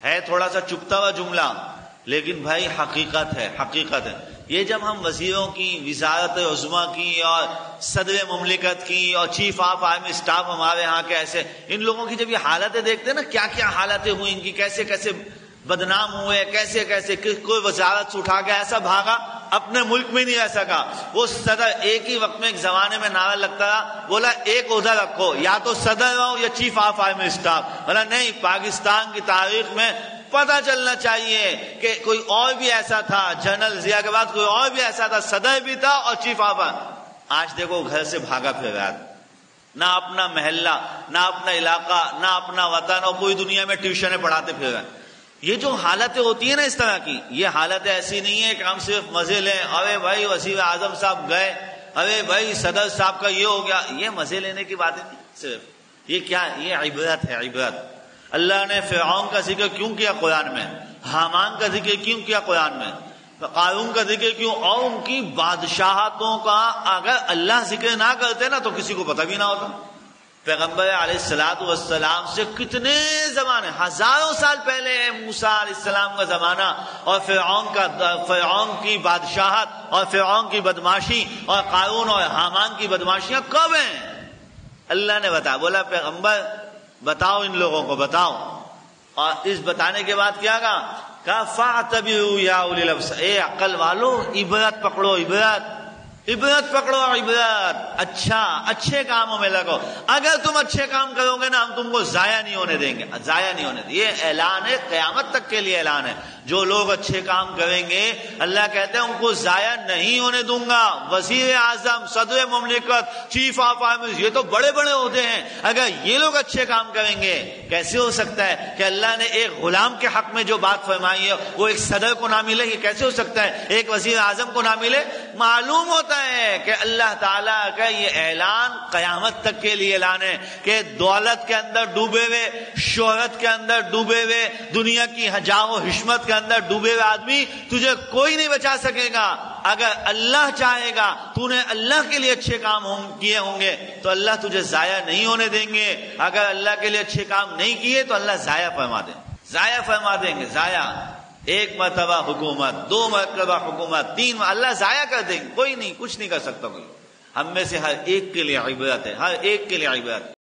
ہے تھوڑا سا چپتا ہوا جملہ، لیکن بھائی حقیقت ہے، حقیقت ہے۔ یہ جب ہم وزیروں کی، وزارت عظمیٰ کی اور صدر مملکت کی اور چیف آف آرمی اسٹاف ہمارے ہاں کے ایسے ان لوگوں کی جب یہ حالتیں دیکھتے ہیں نا، کیا کیا حالتیں ہوئی ان کی، کیسے کیسے بدنام ہوئے، کیسے کیسے کوئی وزارت سے اٹھا کے ایسا بھاگا اپنے ملک میں نہیں رہ سکا۔ وہ صدر ایک ہی وقت میں ایک زمانے میں نعرہ لگتا رہا، بولا ایک عہدہ رکھو، یا تو صدر رہو یا چیف آف آرمی اسٹاف، بولا نہیں، پاکستان کی تاریخ میں پتہ چلنا چاہیے کہ کوئی اور بھی ایسا تھا، جنرل ضیاء کے بعد کوئی اور بھی ایسا تھا، صدر بھی تھا اور چیف آف آرمی۔ آج دیکھو گھر سے بھاگا پھر رہا، نہ اپنا محلہ، نہ اپنا علاقہ، نہ اپنا وطن، اور پوری دنیا میں ٹیوشنیں پڑھاتے پھر رہے۔ یہ جو حالتیں ہوتی ہیں نا اس طرح کی، یہ حالتیں ایسی نہیں ہے کہ ہم صرف مزے لیں، ارے بھائی وزیر اعظم صاحب گئے، ارے بھائی صدر صاحب کا یہ ہو گیا، یہ مزے لینے کی باتیں نہیں صرف، یہ کیا، یہ عبرت ہے، عبرت۔ اللہ نے فرعون کا ذکر کیوں کیا قرآن میں، حامان کا ذکر کیوں کیا قرآن میں، قارون کا ذکر کیوں، اور ان کی بادشاہتوں کا اگر اللہ ذکر نہ کرتے نا تو کسی کو پتہ بھی نہ ہوتا۔ پیغمبر علیہ الصلوۃ والسلام سے کتنے زمانے، ہزاروں سال پہلے ہے موسیٰ علیہ السلام کا زمانہ، اور فرعون کی بادشاہت اور فرعون کی بدماشی اور قارون اور حامان کی بدماشیاں کب ہیں؟ اللہ نے بتایا، بولا پیغمبر بتاؤ ان لوگوں کو، بتاؤ۔ اور اس بتانے کے بعد کیا کہا فَاعْتَبِرُوا يَا أُولِي الْأَبْصَارِ، اے عقل والو عبرت پکڑو، عبرت پکڑو، عبرت، اچھا اچھے کاموں میں لگو۔ اگر تم اچھے کام کرو گے نا، ہم تم کو ضائع نہیں ہونے دیں گے، ضائع نہیں ہونے دیں گے۔ یہ اعلان ہے، قیامت تک کے لیے اعلان ہے، جو لوگ اچھے کام کریں گے اللہ کہتے ہیں ان کو ضائع نہیں ہونے دوں گا۔ وزیر اعظم، صدر مملکت، چیف آف آرمی، یہ تو بڑے بڑے عہدے ہیں، اگر یہ لوگ اچھے کام کریں گے، کیسے ہو سکتا ہے کہ اللہ نے ایک غلام کے حق میں جو بات فرمائی ہے وہ ایک صدر کو نہ ملے؟ یہ کیسے ہو سکتا ہے ایک وزیر اعظم کو نہ ملے؟ معلوم ہوتا ہے کہ اللہ تعالیٰ کا یہ اعلان قیامت تک کے لیے اعلان ہے کہ دولت کے اندر ڈوبے ہوئے، شہرت کے اندر ڈوبے ہوئے، دنیا کی جاہ و حشمت کے اندر ڈوبے ہوئے آدمی تجھے کوئی نہیں بچا سکے گا۔ اگر اللہ چاہے گا، تو نے اللہ کے لیے اچھے کام کیے ہوں گے تو اللہ تجھے ضائع نہیں ہونے دیں گے۔ اگر اللہ کے لیے اچھے کام نہیں کیے تو اللہ ضائع فرما دیں، ضائع فرما دیں گے، ضائع۔ ایک مرتبہ حکومت، دو مرتبہ حکومت، تین، اللہ ضائع کر دیں گے، کوئی نہیں، کچھ نہیں کر سکتا کوئی۔ ہم میں سے ہر ایک کے لیے عبرت ہے، ہر ایک کے لیے عبرت۔